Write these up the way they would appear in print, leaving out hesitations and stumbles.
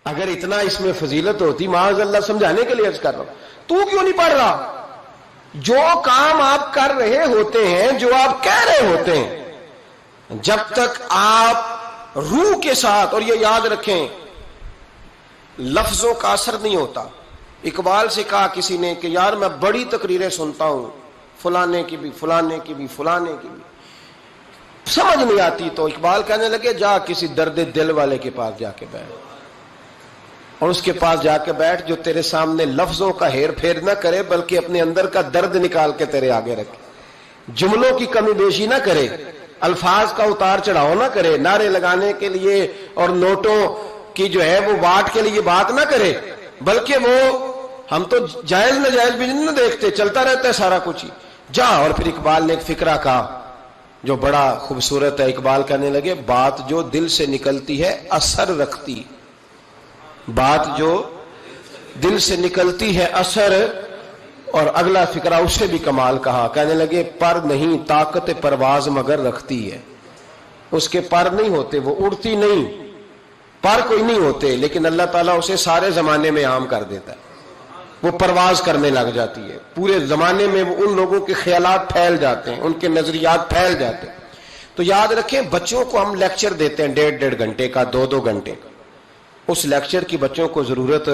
اگر اتنا اس میں فضیلت ہوتی، معاذ اللہ سمجھانے کے لیے عرض کر رہا ہوں، تو کیوں نہیں پڑھ رہا؟ جو کام آپ کر رہے ہوتے ہیں، جو آپ کہہ رہے ہوتے ہیں، جب تک آپ روح کے ساتھ، اور یہ یاد رکھیں لفظوں کا اثر نہیں ہوتا۔ اقبال سے کہا کسی نے کہ یار میں بڑی تقریریں سنتا ہوں، فلانے کی بھی فلانے کی بھی فلانے کی بھی، سمجھ نہیں آتی، تو اقبال کہنے لگے جا کسی درد دل والے کے پاس جا کے بیٹھ، اور اس کے پاس جا کے بیٹھ جو تیرے سامنے لفظوں کا ہیر پھیر نہ کرے بلکہ اپنے اندر کا درد نکال کے تیرے آگے رکھے، جملوں کی کمی بیشی نہ کرے، الفاظ کا اتار چڑھاؤ نہ کرے، نعرے لگانے کے لیے اور نوٹوں کی جو ہے وہ واٹ کے لیے بات نہ کرے، بلکہ وہ ہم تو جائز ناجائز بھی نہیں دیکھتے، چلتا رہتا ہے سارا کچھ ہی، جا۔ اور پھر اقبال نے ایک فقرہ کہا جو بڑا خوبصورت ہے، اقبال کہنے لگے بات جو دل سے نکلتی ہے اثر رکھتی، بات جو دل سے نکلتی ہے اثر، اور اگلا فقرہ اس سے بھی کمال کہا، کہنے لگے پر نہیں طاقت پرواز مگر رکھتی ہے، اس کے پر نہیں ہوتے، وہ اڑتی نہیں، پر کوئی نہیں ہوتے، لیکن اللہ تعالیٰ اسے سارے زمانے میں عام کر دیتا ہے، وہ پرواز کرنے لگ جاتی ہے، پورے زمانے میں وہ ان لوگوں کے خیالات پھیل جاتے ہیں، ان کے نظریات پھیل جاتے ہیں۔ تو یاد رکھیں بچوں کو ہم لیکچر دیتے ہیں 1.5 گھنٹے کا، 2 گھنٹے کا، اس لیکچر کی بچوں کو ضرورت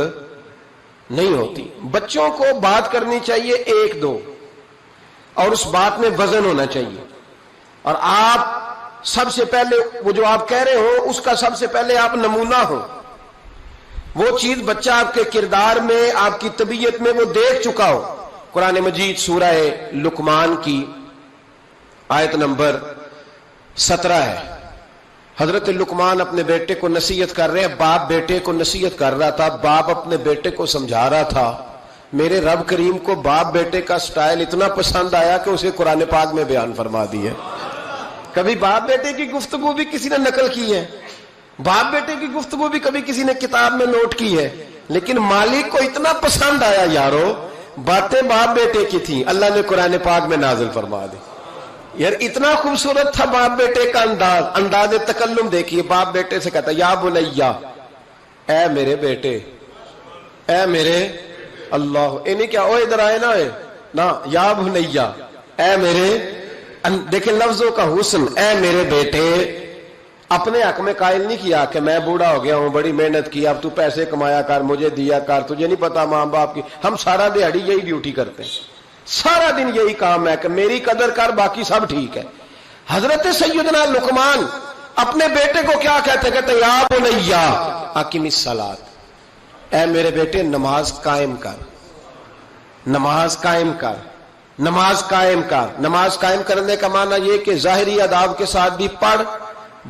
نہیں ہوتی، بچوں کو بات کرنی چاہیے 1-2، اور اس بات میں وزن ہونا چاہیے، اور آپ سب سے پہلے وہ جو آپ کہہ رہے ہو اس کا سب سے پہلے آپ نمونہ ہو، وہ چیز بچہ آپ کے کردار میں، آپ کی طبیعت میں وہ دیکھ چکا ہو۔ قرآن مجید سورہ لقمان کی آیت نمبر 17 ہے، حضرت لقمان اپنے بیٹے کو نصیحت کر رہے ہیں، باپ بیٹے کو نصیحت کر رہا تھا، باپ اپنے بیٹے کو سمجھا رہا تھا۔ میرے رب کریم کو باپ بیٹے کا سٹائل اتنا پسند آیا کہ اسے قرآن پاک میں بیان فرما دی ہے۔ کبھی باپ بیٹے کی گفتگو بھی کسی نے نقل کی ہے، باپ بیٹے کی گفتگو بھی کبھی کسی نے کتاب میں نوٹ کی ہے، لیکن مالک کو اتنا پسند آیا یارو، باتیں باپ بیٹے کی تھیں، اللہ نے قرآن پاک میں نازل فرما دی۔ یار اتنا خوبصورت تھا باپ بیٹے کا انداز تکلم دیکھیے، باپ بیٹے سے کہتا یا بنیا، اے میرے بیٹے، اے میرے اللہ، انہیں کیا او ادھر آئے نا، یا بنیا، اے میرے، دیکھیں لفظوں کا حسن، اے میرے بیٹے، اپنے حق میں قائل نہیں کیا کہ میں بوڑھا ہو گیا ہوں، بڑی محنت کی، اب تو پیسے کمایا کر، مجھے دیا کر، تجھے نہیں پتا ماں باپ کی۔ ہم سارا دیہڑی یہی ڈیوٹی کرتے ہیں، سارا دن یہی کام ہے کہ میری قدر کر، باقی سب ٹھیک ہے۔ حضرت سیدنا لقمان اپنے بیٹے کو کیا کہتے یا بنیا اقم الصلاۃ، اے میرے بیٹے نماز قائم کر، نماز قائم کر، نماز قائم کر۔ نماز قائم کرنے کا معنی یہ کہ ظاہری آداب کے ساتھ بھی پڑھ،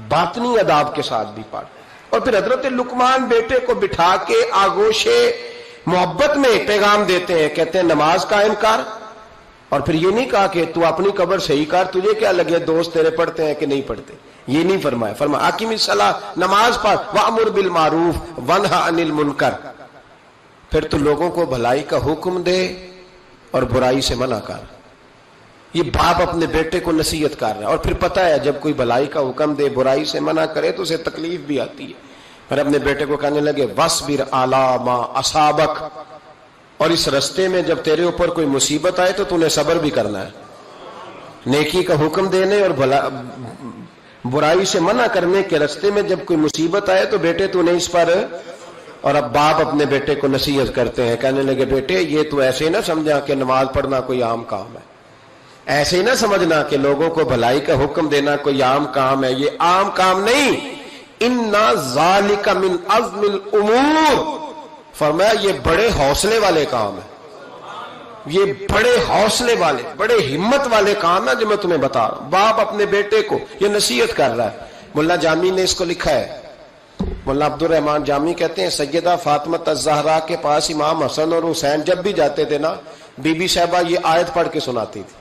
باطنی آداب کے ساتھ بھی پڑھ۔ اور پھر حضرت لقمان بیٹے کو بٹھا کے آگوش محبت میں پیغام دیتے ہیں، کہتے ہیں نماز قائم کر، اور پھر یہ نہیں کہا کہ تو اپنی قبر صحیح کر، تجھے کیا لگے دوست تیرے پڑھتے ہیں کہ نہیں پڑھتے، یہ نہیں فرمایا، فرمایا اقیم الصلاۃ، نماز پڑھ، وامر بالمعروف وانہا عن المنکر، پھر تو لوگوں کو بھلائی کا حکم دے اور برائی سے منع کر۔ یہ باپ اپنے بیٹے کو نصیحت کر رہا ہے، اور پھر پتہ ہے جب کوئی بھلائی کا حکم دے برائی سے منع کرے تو اسے تکلیف بھی آتی ہے۔ پھر اپنے بیٹے کو کہنے لگے وَاصْبِرْ عَلَىٰ مَا أَصَابَكَ، اور اس رستے میں جب تیرے اوپر کوئی مصیبت آئے تو تو نے صبر بھی کرنا ہے، نیکی کا حکم دینے اور برائی سے منع کرنے کے رستے میں جب کوئی مصیبت آئے تو بیٹے تو نے اس پر۔ اور اب باپ اپنے بیٹے کو نصیحت کرتے ہیں، کہنے لگے بیٹے یہ تو ایسے نہ سمجھا کہ نماز پڑھنا کوئی عام کام ہے، ایسے نہ سمجھنا کہ لوگوں کو بھلائی کا حکم دینا کوئی عام کام ہے، یہ عام کام نہیں، اِنَّ ذَلِكَ مِنْ عَزْمِ الْأُمُورِ، فرمایا یہ بڑے حوصلے والے کام ہے، یہ بڑے حوصلے والے، بڑے ہمت والے کام ہے جو میں تمہیں بتا رہا ہوں۔ باپ اپنے بیٹے کو یہ نصیحت کر رہا ہے۔ ملا جامی نے اس کو لکھا ہے، مولانا عبد الرحمان جامی کہتے ہیں سیدہ فاطمہ الزہرا کے پاس امام حسن اور حسین جب بھی جاتے تھے نا، بی بی صاحبہ یہ آیت پڑھ کے سناتی تھی،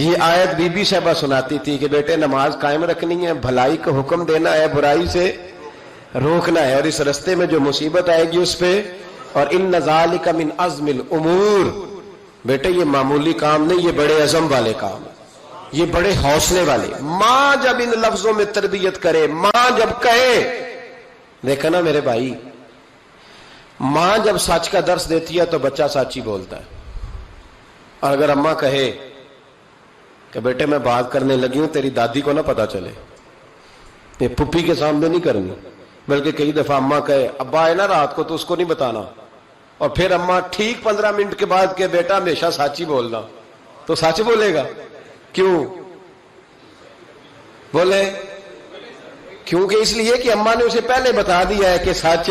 یہ آیت بی بی صاحبہ سناتی تھی کہ بیٹے نماز قائم رکھنی ہے، بھلائی کا حکم دینا ہے، برائی سے روکنا ہے، اور اس رستے میں جو مصیبت آئے گی اس پہ، اور ان ذالک من عزم الامور، بیٹے یہ معمولی کام نہیں، یہ بڑے عزم والے کام ہے، یہ بڑے حوصلے والے۔ ماں جب ان لفظوں میں تربیت کرے، ماں جب کہے دیکھا نا میرے بھائی، ماں جب سچ کا درس دیتی ہے تو بچہ سچ ہی بولتا ہے. اور اگر اماں کہے کہ بیٹے میں بات کرنے لگی ہوں تیری دادی کو نہ پتا چلے، یہ پھپھی کے سامنے نہیں کرنی، بلکہ کئی دفعہ اماں کہے ابا آئے نا رات کو تو اس کو نہیں بتانا، اور پھر اماں ٹھیک 15 منٹ کے بعد کہ بیٹا ہمیشہ سچ ہی بولنا، تو سچ بولے گا. کیوں بولے؟ کیونکہ اس لیے کہ اماں نے اسے پہلے بتا دیا ہے کہ سچ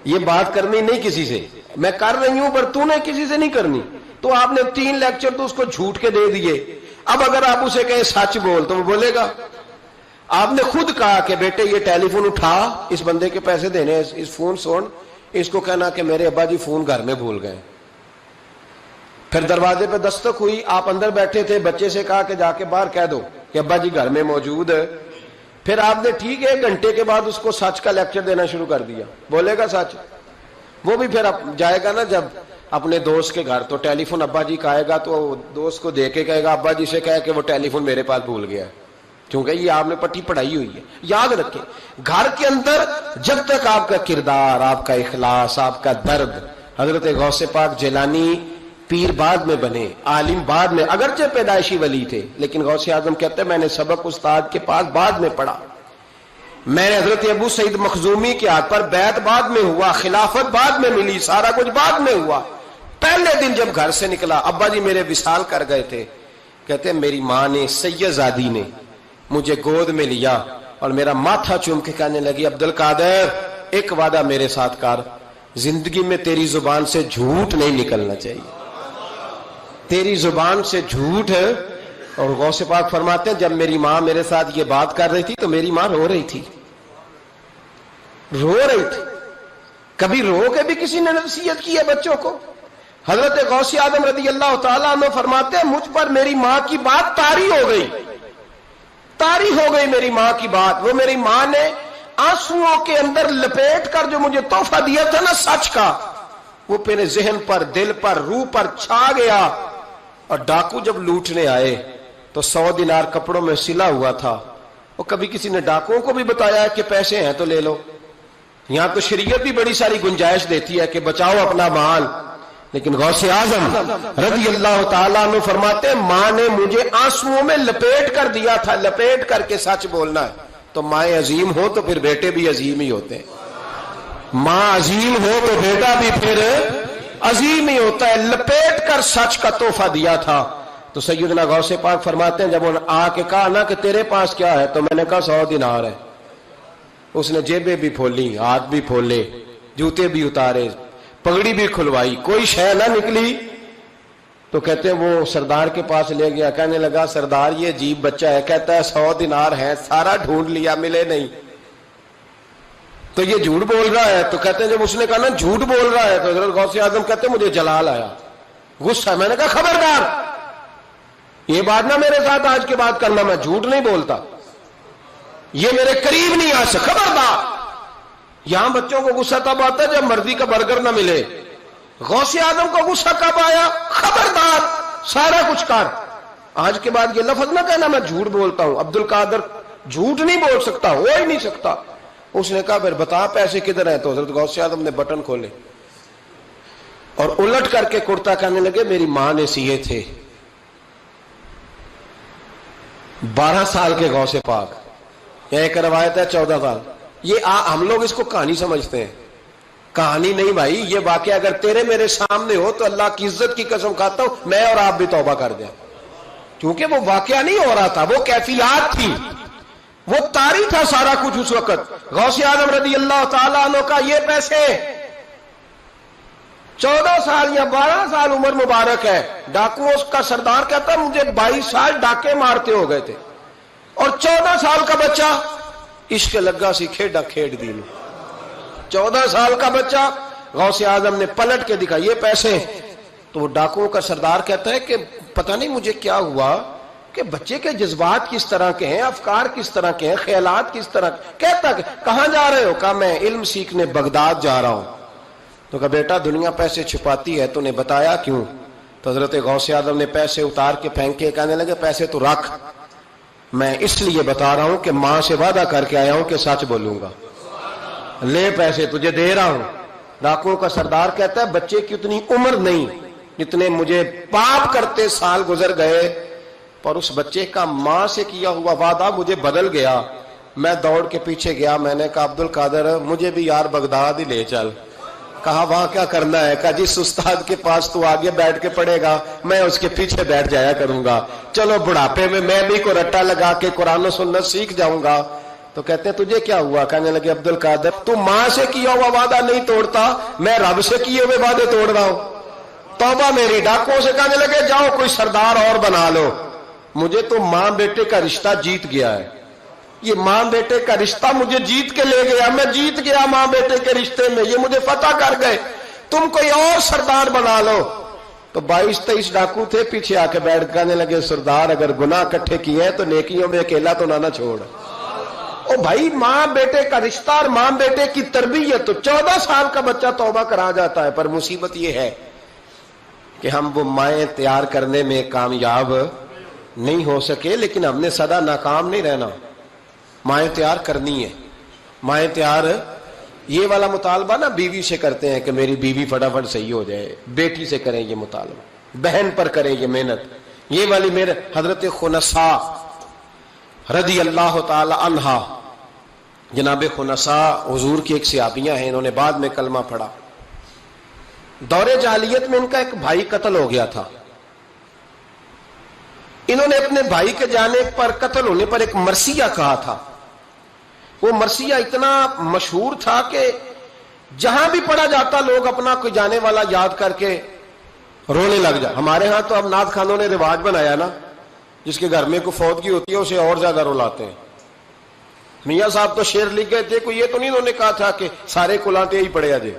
یہ بات کرنی نہیں کسی سے، میں کر رہی ہوں پر تو نے کسی سے نہیں کرنی. تو آپ نے 3 لیکچر تو اس کو جھوٹ کے دے دیے. اب اگر آپ اسے کہیں سچ بول تو وہ بولے گا. آپ نے خود کہا کہ بیٹے یہ ٹیلی فون اٹھا، اس بندے کے پیسے دینے، اس فون سن، اس کو کہنا کہ میرے ابا جی فون گھر میں بھول گئے. پھر دروازے پہ دستک ہوئی، آپ اندر بیٹھے تھے، بچے سے کہا کہ جا کے باہر کہہ دو کہ ابا جی گھر میں موجود ہے. پھر آپ نے ٹھیک 1 گھنٹے کے بعد اس کو سچ کا لیکچر دینا شروع کر دیا. بولے گا سچ؟ وہ بھی پھر جائے گا نا جب اپنے دوست کے گھر، تو ٹیلی فون ابا جی کا آئے گا تو دوست کو دے کے کہے گا ابا جی سے کہے کہ وہ ٹیلی فون میرے پاس بھول گیا ہے، کیونکہ یہ آپ نے پٹی پڑھائی ہوئی ہے. یاد رکھیں، گھر کے اندر جب تک آپ کا کردار، آپ کا اخلاص، آپ کا درد، حضرت غوث پاک جیلانی پیر بعد میں بنے، عالم بعد میں، اگرچہ پیدائشی ولی تھے، لیکن غوث اعظم کہتے ہیں میں نے سبق استاد کے پاس بعد میں پڑھا. میں نے حضرت ابو سعید مخزومی کے ہاتھ پر بیعت بعد میں ہوا، خلافت بعد میں ملی، سارا کچھ بعد میں ہوا. پہلے دن جب گھر سے نکلا، ابا جی میرے وصال کر گئے تھے، کہتے ہیں میری ماں نے، سید زادی نے مجھے گود میں لیا اور میرا ماتھا چوم کے کہنے لگی عبد القادر ایک وعدہ میرے ساتھ کر، زندگی میں تیری زبان سے جھوٹ نہیں نکلنا چاہیے، تیری زبان سے جھوٹ ہے. اور غوث پاک فرماتے ہیں جب میری ماں میرے ساتھ یہ بات کر رہی تھی تو میری ماں رو رہی تھی، رو رہی تھی. کبھی رو کے بھی کسی نے نصیحت کی ہے بچوں کو؟ حضرت غوث اعظم رضی اللہ تعالیٰ عنہ فرماتے ہیں مجھ پر میری ماں کی بات طاری ہو گئی، طاری ہو گئی میری ماں کی بات. وہ میری ماں نے آنسوؤں کے اندر لپیٹ کر جو مجھے تحفہ دیا تھا نا سچ کا، وہ میرے ذہن پر، دل پر، روح پر چھا گیا. اور ڈاکو جب لوٹنے آئے تو 100 دینار کپڑوں میں سلا ہوا تھا. اور کبھی کسی نے ڈاکوؤں کو بھی بتایا کہ پیسے ہیں تو لے لو. یہاں تو شریعت بھی بڑی ساری گنجائش دیتی ہے کہ بچاؤ اپنا مال، لیکن غوث اعظم رضی اللہ تعالیٰ عنہ فرماتے ہیں ماں نے مجھے آنسوؤں میں لپیٹ کر دیا تھا، لپیٹ کر کے سچ بولنا ہے. تو مائیں عظیم ہو تو پھر بیٹے بھی عظیم ہی ہوتے ہیں، ماں عظیم ہو تو بیٹا بھی پھر عظیم ہی ہوتا ہے. لپیٹ کر سچ کا تحفہ دیا تھا. تو سیدنا غوث پاک فرماتے ہیں جب انہوں نے آ کے کہا نا کہ تیرے پاس کیا ہے، تو میں نے کہا 100 دینار ہے. اس نے جیبیں بھی کھولی، ہاتھ بھی کھولے، جوتے بھی اتارے، پگڑی بھی کھلوائی، کوئی شے نہ نکلی. تو کہتے ہیں وہ سردار کے پاس لے گیا، کہنے لگا سردار یہ عجیب بچہ ہے، کہتا ہے 100 دینار ہے، سارا ڈھونڈ لیا ملے نہیں، تو یہ جھوٹ بول رہا ہے. تو کہتے ہیں جب اس نے کہا نا جھوٹ بول رہا ہے، تو حضرت غوث اعظم کہتے ہیں مجھے جلال آیا، غصہ. میں نے کہا خبردار یہ بات نہ میرے ساتھ آج کے بعد کرنا، میں جھوٹ نہیں بولتا، یہ میرے قریب نہیں آ سکتا، خبردار. یہاں بچوں کو غصہ تب آتا ہے جب مرضی کا برگر نہ ملے. غوث اعظم کو غصہ کب آیا؟ خبردار سارا کچھ کر، آج کے بعد یہ لفظ نہ کہنا میں جھوٹ بولتا ہوں. عبد القادر جھوٹ نہیں بول سکتا، ہو ہی نہیں سکتا. اس نے کہا پھر بتا پیسے کدھر ہیں؟ تو حضرت غوث اعظم نے بٹن کھولے اور الٹ کر کے کرتا کہنے لگے میری ماں نے سیے تھے. 12 سال کے غوث پاک، ایک روایت ہے 14 سال. یہ ہم لوگ اس کو کہانی سمجھتے ہیں، کہانی نہیں بھائی. یہ واقعہ اگر تیرے میرے سامنے ہو تو اللہ کی عزت کی قسم کھاتا ہوں میں اور آپ بھی توبہ کر دیں، کیونکہ وہ واقعہ نہیں ہو رہا تھا، وہ کیفیات تھی، وہ طاری تھا سارا کچھ اس وقت. غوث اعظم رضی اللہ تعالیٰ عنہ کا یہ پیسے 14 سال یا 12 سال عمر مبارک ہے. ڈاکوؤں کا سردار کہتا ہے مجھے 22 سال ڈاکے مارتے ہو گئے تھے، اور 14 سال کا بچہ عشق لگا سی کھیڈا کھیڈ دی. 14 سال کا بچہ. غوث اعظم نے پلٹ کے دکھا یہ پیسے. تو وہ ڈاکوؤں کا سردار کہتا ہے کہ پتہ نہیں مجھے کیا ہوا کہ بچے کے جذبات کس طرح کے ہیں، افکار کس طرح کے ہیں، خیالات کس طرح. کہتا کہ کہاں جا رہے ہو؟ کہا میں علم سیکھنے بغداد جا رہا ہوں. تو کہا بیٹا دنیا پیسے چھپاتی ہے، تو نے بتایا کیوں؟ تو حضرت غوث اعظم نے پیسے اتار کے پھینکے، کہنے لگے پیسے تو رکھ، میں اس لیے بتا رہا ہوں کہ ماں سے وعدہ کر کے آیا ہوں کہ سچ بولوں گا. لے پیسے تجھے دے رہا ہوں۔ ڈاکوؤں کا سردار کہتا ہے بچے کی اتنی عمر نہیں جتنے مجھے پاپ کرتے سال گزر گئے، پر اس بچے کا ماں سے کیا ہوا وعدہ مجھے بدل گیا۔ میں دوڑ کے پیچھے گیا، میں نے کہا عبد القادر مجھے بھی یار بغداد ہی لے چل۔ کہا وہاں کیا کرنا ہے؟ کہا جس استاد کے پاس تو آگے بیٹھ کے پڑھے گا میں اس کے پیچھے بیٹھ جایا کروں گا، چلو بڑھاپے میں بھی کو رٹا لگا کے قرآن و سنت سیکھ جاؤں گا۔ تو کہتے ہیں تجھے کیا ہوا؟ کہنے لگے عبد القادر تو ماں سے کیا ہوا وعدہ نہیں توڑتا، میں رب سے کیے ہوئے وعدے توڑ رہا ہوں، توبہ میری۔ ڈاکوؤں سے کہنے لگے جاؤ کوئی سردار اور بنا لو، مجھے تو ماں بیٹے کا رشتہ جیت گیا ہے، یہ ماں بیٹے کا رشتہ مجھے جیت کے لے گیا، میں جیت گیا ماں بیٹے کے رشتے میں، یہ مجھے فتح کر گئے، تم کوئی اور سردار بنا لو۔ تو 22-23 ڈاکو تھے، پیچھے آ کے بیٹھ کہنے لگے سردار اگر گناہ اکٹھے کیے ہیں تو نیکیوں میں اکیلا تو نہ چھوڑ۔ او بھائی ماں بیٹے کا رشتہ اور ماں بیٹے کی تربیت، تو 14 سال کا بچہ توبہ کرا جاتا ہے، پر مصیبت یہ ہے کہ ہم وہ مائیں تیار کرنے میں کامیاب نہیں ہو سکے، لیکن ہم نے سدا ناکام نہیں رہنا، مائیں تیار کرنی ہے۔ مائیں تیار یہ والا مطالبہ نا بیوی سے کرتے ہیں کہ میری بیوی فٹافٹ صحیح ہو جائے، بیٹی سے کریں یہ مطالبہ، بہن پر کریں یہ محنت، یہ والی میرے حضرت خنسا رضی اللہ تعالی عنہا، جناب خنسا حضور کی ایک صحابیہ ہیں، انہوں نے بعد میں کلمہ پڑھا۔ دور جاہلیت میں ان کا ایک بھائی قتل ہو گیا تھا، انہوں نے اپنے بھائی کے جانے پر قتل ہونے پر ایک مرثیہ کہا تھا۔ وہ مرثیہ اتنا مشہور تھا کہ جہاں بھی پڑھا جاتا لوگ اپنا کوئی جانے والا یاد کر کے رونے لگ جائے۔ ہمارے ہاں تو اب نعت خانوں نے رواج بنایا نا، جس کے گھر میں کوئی فوتگی ہوتی ہے اسے اور زیادہ رلاتے ہیں۔ میاں صاحب تو شعر لکھ گئے تھے، کوئی یہ تو نہیں انہوں نے کہا تھا کہ سارے کلاتے ہی پڑے جے،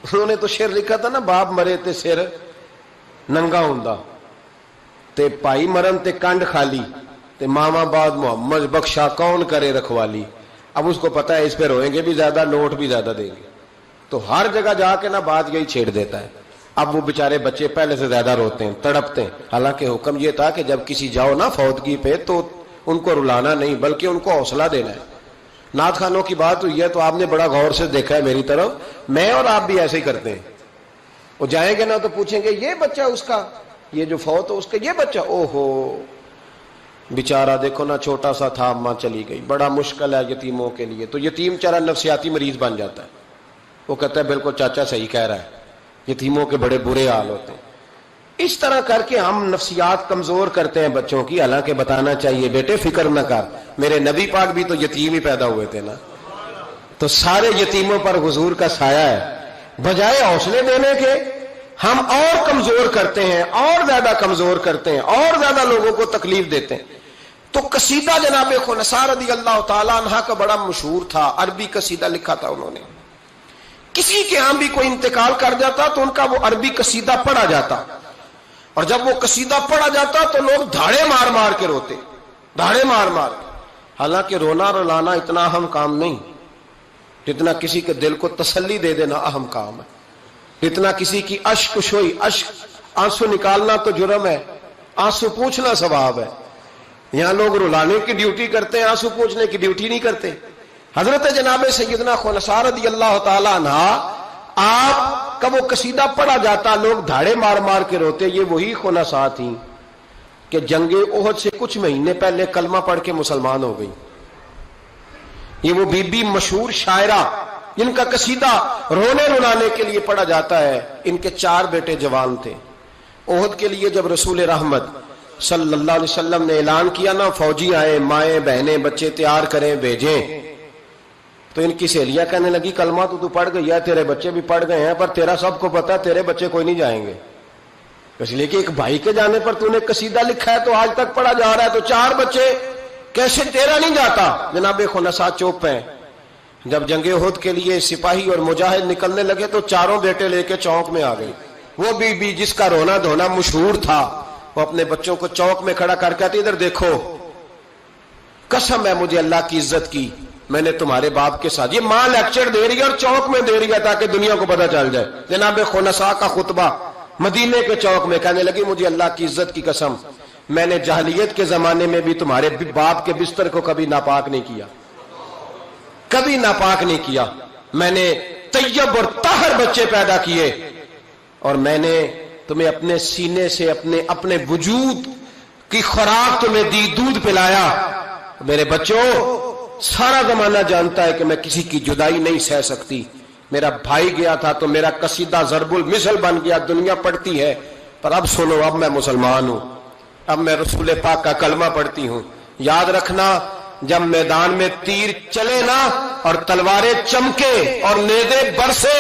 انہوں نے تو شعر لکھا تھا نا، باپ مرے تے سر ننگا ہوندا تے پائی مرن تے کنڈ خالی تے ماما بعد محمد بخشا کون کرے رکھوالی۔ اب اس کو پتا ہے اس پہ روئیں گے بھی زیادہ، نوٹ بھی زیادہ دیں گے، تو ہر جگہ جا کے نا بات یہی چھیڑ دیتا ہے۔ اب وہ بیچارے بچے پہلے سے زیادہ روتے ہیں، تڑپتے ہیں، حالانکہ حکم یہ تھا کہ جب کسی جاؤ نا فوتگی پہ تو ان کو رلانا نہیں بلکہ ان کو حوصلہ دینا ہے۔ نعت خانوں کی بات ہوئی ہے تو آپ نے بڑا غور سے دیکھا ہے میری طرف، میں اور آپ بھی ایسے ہی کرتے ہیں۔ وہ جائیں گے نا تو پوچھیں گے یہ بچہ اس کا، یہ جو فوت ہو اس کا یہ بچہ، او ہو بیچارہ دیکھو نا چھوٹا سا تھا، ماں چلی گئی، بڑا مشکل ہے یتیموں کے لیے۔ تو یتیم چارہ نفسیاتی مریض بن جاتا ہے، وہ کہتا ہے بالکل چاچا صحیح کہہ رہا ہے، یتیموں کے بڑے برے حال ہوتے ہیں۔ اس طرح کر کے ہم نفسیات کمزور کرتے ہیں بچوں کی، حالانکہ بتانا چاہیے بیٹے فکر نہ کر، میرے نبی پاک بھی تو یتیم ہی پیدا ہوئے تھے نا، تو سارے یتیموں پر حضور کا سایہ ہے۔ بجائے حوصلے دینے کے ہم اور کمزور کرتے ہیں، اور زیادہ کمزور کرتے ہیں، اور زیادہ لوگوں کو تکلیف دیتے ہیں۔ تو قصیدہ جناب خنسا رضی اللہ تعالی عنہ کا بڑا مشہور تھا، عربی قصیدہ لکھا تھا انہوں نے۔ کسی کے ہاں بھی کوئی انتقال کر جاتا تو ان کا وہ عربی قصیدہ پڑھا جاتا، اور جب وہ قصیدہ پڑھا جاتا تو لوگ دھاڑے مار مار کے روتے، دھاڑے مار مار۔ حالانکہ رونا رلانا اتنا اہم کام نہیں جتنا کسی کے دل کو تسلی دے دینا اہم کام ہے، جتنا کسی کی اشک شوئی، آنسو نکالنا تو جرم ہے، آنسو پوچھنا ثواب ہے۔ یہاں لوگ رلانے کی ڈیوٹی کرتے ہیں، آنسو پوچھنے کی ڈیوٹی نہیں کرتے۔ حضرت جناب سیدنا خنسا رضی اللہ تعالی عنہ، آپ کا وہ قصیدہ پڑھا جاتا لوگ دھاڑے مار مار کے روتے۔ یہ وہی خنسا تھیں کہ جنگ احد سے کچھ مہینے پہلے کلمہ پڑھ کے مسلمان ہو گئی۔ یہ وہ بی بی مشہور شاعرہ جن کا قصیدہ رونے رلانے کے لیے پڑھا جاتا ہے۔ ان کے 4 بیٹے جوان تھے۔ احد کے لیے جب رسول رحمت صلی اللہ علیہ وسلم نے اعلان کیا نا، فوجی آئے، مائیں بہنیں بچے تیار کریں بھیجیں، تو ان کی سہیلیاں کہنے لگی کلمہ تو پڑھ گئی ہے، تیرے بچے بھی پڑھ گئے ہیں، پر تیرا سب کو پتا ہے تیرے بچے کوئی نہیں جائیں گے، اس لیے کہ ایک بھائی کے جانے پر تو نے قصیدہ لکھا ہے تو آج تک پڑھا جا رہا ہے، تو 4 بچے کیسے تیرا نہیں جاتا؟ جناب خنسا چوپ ہیں۔ جب جنگ احد کے لیے سپاہی اور مجاہد نکلنے لگے تو 4 بیٹے لے کے چوک میں آ گئی۔ وہ بی بی جس کا رونا دھونا مشہور تھا، وہ اپنے بچوں کو چوک میں کھڑا کر کہتی ادھر دیکھو، قسم ہے مجھے اللہ کی عزت کی، میں نے تمہارے باپ کے ساتھ، یہ ماں لیکچر دے رہی ہے اور چوک میں دے رہی ہے تاکہ دنیا کو پتہ چل جائے۔ جناب خنسا کا خطبہ مدینے کے چوک میں، کہنے لگی مجھے اللہ کی عزت کی قسم، میں نے جاہلیت کے زمانے میں بھی تمہارے باپ کے بستر کو کبھی ناپاک نہیں کیا، کبھی ناپاک نہیں کیا. میں نے طیب اور طاہر بچے پیدا کیے اور میں نے تمہیں اپنے سینے سے اپنے وجود کی خوراک تمہیں دی, دودھ پلایا. میرے بچوں سارا زمانہ جانتا ہے کہ میں کسی کی جدائی نہیں سہ سکتی. میرا بھائی گیا تھا تو میرا قصیدہ ضرب المثل بن گیا, دنیا پڑھتی ہے, پر اب سنو, اب میں مسلمان ہوں, اب میں رسول پاک کا کلمہ پڑھتی ہوں. یاد رکھنا جب میدان میں تیر چلے نا اور تلواریں چمکے اور نیزے برسے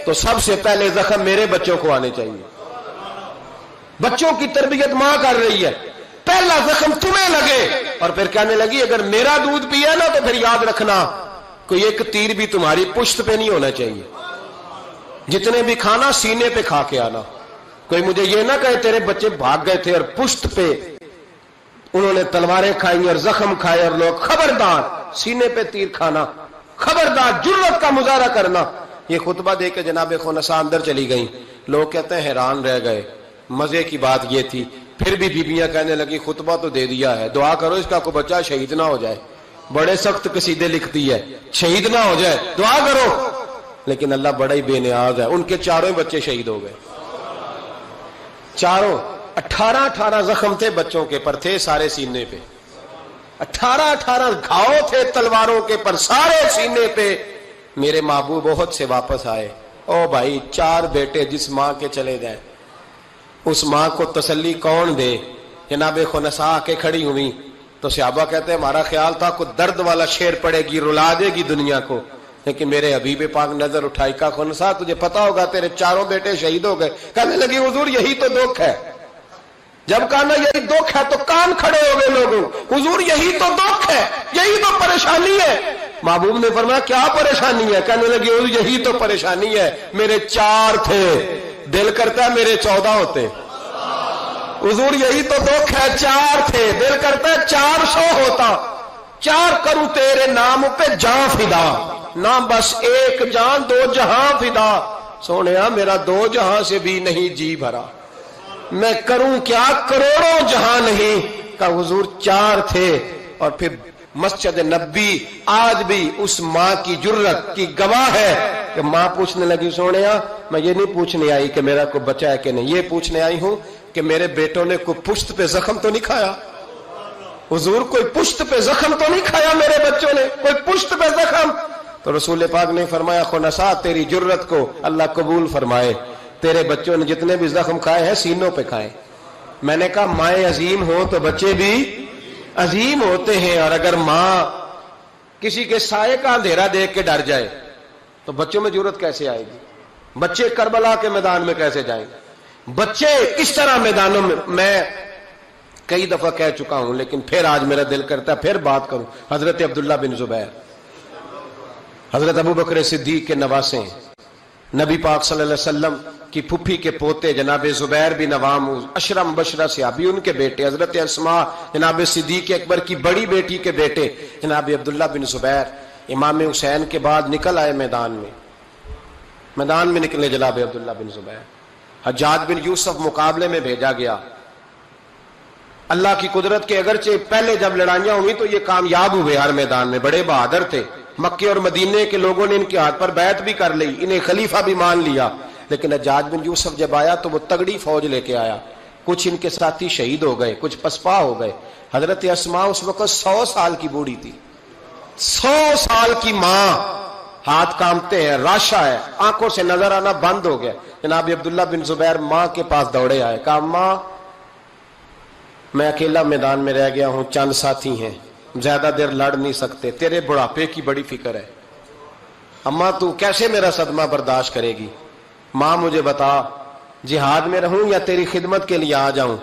تو سب سے پہلے زخم میرے بچوں کو آنے چاہیے. بچوں کی تربیت ماں کر رہی ہے, پہلا زخم تمہیں لگے اور پھر کہنے لگی اگر میرا دودھ پیا نا تو پھر یاد رکھنا کوئی ایک تیر بھی تمہاری پشت پہ نہیں ہونا چاہیے. جتنے بھی کھانا سینے پہ کھا کے آنا. کوئی مجھے یہ نہ کہے تیرے بچے بھاگ گئے تھے اور پشت پہ انہوں نے تلواریں کھائی اور زخم کھائے اور لوگ, خبردار سینے پہ تیر کھانا, خبردار جرأت کا مظاہرہ کرنا. یہ خطبہ دے کے جناب خنسا اندر چلی گئیں. لوگ کہتے ہیں حیران رہ گئے. مزے کی بات یہ تھی پھر بھی بیویاں کہنے لگی خطبہ تو دے دیا ہے, دعا کرو اس کا کوئی بچہ شہید نہ ہو جائے. بڑے سخت قصیدے لکھتی ہے, شہید نہ ہو جائے, دعا کرو. لیکن اللہ بڑا ہی بے نیاز ہے, ان کے چاروں بچے شہید ہو گئے. چاروں 18 زخم تھے بچوں کے پر, تھے سارے سینے پہ. 18 گھاؤ تھے تلواروں کے پر, سارے سینے پہ. میرے محبوب بہت سے واپس آئے. او بھائی 4 بیٹے جس ماں کے چلے جائیں اس ماں کو تسلی کون دے. جناب خنسا کے کھڑی ہوئی تو صحابہ کہتے ہیں ہمارا خیال تھا کوئی درد والا شعر پڑے گی, رلا دے گی دنیا کو, لیکن میرے حبیب پاک نظر اٹھائی. کا خنسا تجھے پتا ہوگا تیرے 4 بیٹے شہید ہو گئے. کہنے لگی حضور یہی تو دکھ ہے. جب کہنا یہی دکھ ہے تو کان کھڑے ہو گئے لوگوں. حضور یہی تو دکھ ہے, یہی تو پریشانی ہے. محبوب نے فرمایا کیا پریشانی ہے؟ کہنے لگی حضور یہی تو پریشانی ہے, میرے 4 تھے, دل کرتا ہے میرے 14 ہوتے. حضور یہی تو دکھ ہے, 4 تھے, دل کرتا ہے 400 ہوتا. 4 کروں تیرے نام پہ جان فدا, نہ بس ایک جان 2 جہاں فدا. سونیا میرا 2 جہاں سے بھی نہیں جی بھرا, میں کروں کیا کروڑوں جہاں نہیں. کا حضور 4 تھے. اور پھر مسجد نبی آج بھی اس ماں کی جرت کی گواہ ہے کہ ماں پوچھنے لگی سونیا میں یہ نہیں پوچھنے آئی کہ میرا کوئی بچہ ہے کہ نہیں, یہ پوچھنے آئی ہوں کہ میرے بیٹوں نے کوئی پشت پہ زخم تو نہیں کھایا. حضور کوئی پشت پہ زخم تو نہیں کھایا میرے بچوں نے, کوئی پشت پہ زخم. تو رسول پاک نے فرمایا خنسا تیری جرت کو اللہ قبول فرمائے, تیرے بچوں نے جتنے بھی زخم کھائے ہیں سینوں پہ کھائے. میں نے کہا مائیں عظیم ہو تو بچے بھی عظیم ہوتے ہیں. اور اگر ماں کسی کے سائے کا اندھیرا دیکھ کے ڈر جائے تو بچوں میں جرت کیسے آئے گی؟ بچے کربلا کے میدان میں کیسے جائیں گے؟ بچے اس طرح میدانوں میں کئی دفعہ کہہ چکا ہوں لیکن پھر آج میرا دل کرتا ہے پھر بات کروں. حضرت عبداللہ بن زبیر حضرت ابو بکر صدیق کے نواسے ہیں, نبی پاک صلی اللہ علیہ وسلم کی پھپھی کے پوتے جناب زبیر بن عوام اشرم بشرہ صحابی, ان کے بیٹے حضرت اسماء جناب صدیق اکبر کی بڑی بیٹی کے بیٹے جناب عبداللہ بن زبیر امام حسین کے بعد نکل آئے میدان میں نکلے جناب عبداللہ بن زبیر. حجاج بن یوسف مقابلے میں بھیجا گیا. اللہ کی قدرت کے اگرچہ پہلے جب لڑائیاں ہوئی تو یہ کامیاب ہوئے ہر میدان میں, بڑے بہادر تھے. مکے اور مدینے کے لوگوں نے ان کے ہاتھ پر بیعت بھی کر لی, انہیں خلیفہ بھی مان لیا. لیکن حجاج بن یوسف جب آیا تو وہ تگڑی فوج لے کے آیا. کچھ ان کے ساتھی شہید ہو گئے, کچھ پسپا ہو گئے. حضرت اسماء اس وقت 100 سال کی بوڑھی تھی, 100 سال کی ماں, ہاتھ کامتے ہیں, راشا ہے, آنکھوں سے نظر آنا بند ہو گیا. جناب عبداللہ بن زبیر ماں کے پاس دوڑے آئے, کہا ماں میں اکیلا میدان میں رہ گیا ہوں, چند ساتھی ہیں, زیادہ دیر لڑ نہیں سکتے, تیرے بڑھاپے کی بڑی فکر ہے. اماں تو کیسے میرا صدمہ برداشت کرے گی؟ ماں مجھے بتا جہاد میں رہوں یا تیری خدمت کے لیے آ جاؤں؟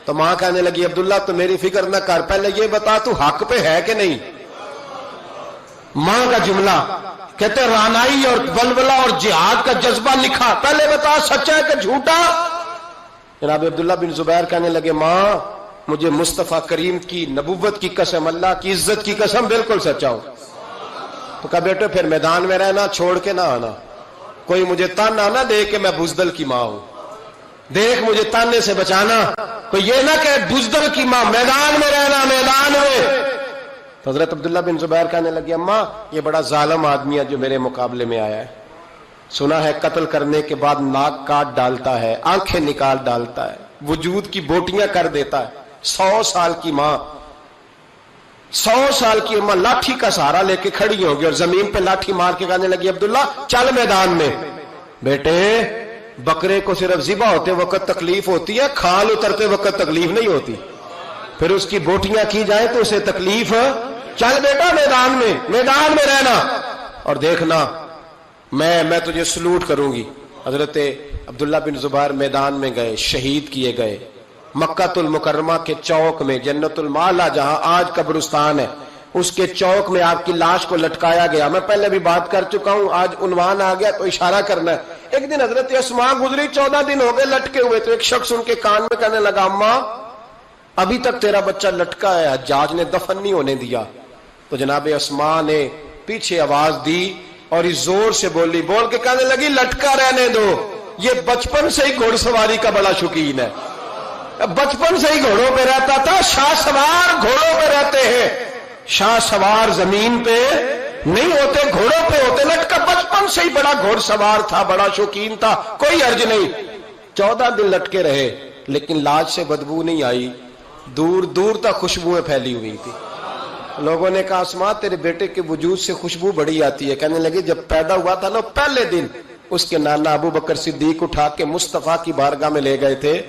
تو ماں کہنے لگی عبداللہ تو میری فکر نہ کر, پہلے یہ بتا تو حق پہ ہے کہ نہیں. ماں کا جملہ کہتے رانائی اور ولولہ اور جہاد کا جذبہ لکھا, پہلے بتا سچا ہے کہ جھوٹا. جناب عبداللہ بن زبیر کہنے لگے ماں مجھے مصطفیٰ کریم کی نبوت کی قسم, اللہ کی عزت کی قسم, بالکل سچا ہوں. تو کہا بیٹے پھر میدان میں رہنا, چھوڑ کے نہ آنا. کوئی مجھے تانا نہ دے کہ میں بزدل کی ماں ہوں, دیکھ مجھے تانے سے بچانا. کوئی یہ نہ کہ بزدل کی ماں, میدان میں رہنا, میدان میں. تو حضرت عبداللہ بن زبیر کہنے لگے اماں یہ بڑا ظالم آدمی ہے جو میرے مقابلے میں آیا ہے، سنا ہے قتل کرنے کے بعد ناک کاٹ ڈالتا ہے، آنکھیں نکال ڈالتا ہے، وجود کی بوٹیاں کر دیتا ہے۔ 100 سال کی ماں، 100 سال کی ماں لاٹھی کا سہارا لے کے کھڑی ہوگی اور زمین پہ لاٹھی مار کے کہنے لگی عبداللہ چل میدان میں۔ بیٹے بکرے کو صرف ذبح ہوتے وقت تکلیف ہوتی ہے، کھال اترتے وقت تکلیف نہیں ہوتی، پھر اس کی بوٹیاں کی جائیں تو اسے تکلیف۔ چل بیٹا میدان میں رہنا اور دیکھنا میں تجھے سلوٹ کروں گی۔ حضرت عبداللہ بن زبیر میدان میں گئے، شہید کیے گئے۔ مکہ المکرمہ کے چوک میں جنت المعلا جہاں آج قبرستان ہے اس کے چوک میں آپ کی لاش کو لٹکایا گیا۔ میں پہلے بھی بات کر چکا ہوں، آج عنوان آ گیا تو اشارہ کرنا ہے۔ ایک دن حضرت اسماء گزری، 14 دن ہو گئے لٹکے ہوئے، تو ایک شخص ان کے کان میں کہنے لگا اماں ابھی تک تیرا بچہ لٹکا ہے، حجاج نے دفن نہیں ہونے دیا۔ تو جناب اسماء نے پیچھے آواز دی اور اس زور سے بول کے کہنے لگی لٹکا رہنے دو، یہ بچپن سے ہی گھوڑ سواری کا بڑا شوقین ہے، بچپن سے ہی گھوڑوں پہ رہتا تھا۔ شاہ سوار گھوڑوں پہ رہتے ہیں، شاہ سوار زمین پہ نہیں ہوتے، گھوڑوں پہ ہوتے۔ لٹکا بچپن سے ہی بڑا گھوڑ سوار تھا، بڑا شوقین تھا، کوئی حرج نہیں۔ 14 دن لٹکے رہے لیکن لاش سے بدبو نہیں آئی، دور دور تک خوشبوئیں پھیلی ہوئی تھی۔ لوگوں نے کہا اسماء تیرے بیٹے کے وجود سے خوشبو بڑی آتی ہے۔ کہنے لگے جب پیدا ہوا تھا نا پہلے دن اس کے نانا ابو بکر صدیق اٹھا کے مصطفیٰ کی بارگاہ میں لے گئے تھے،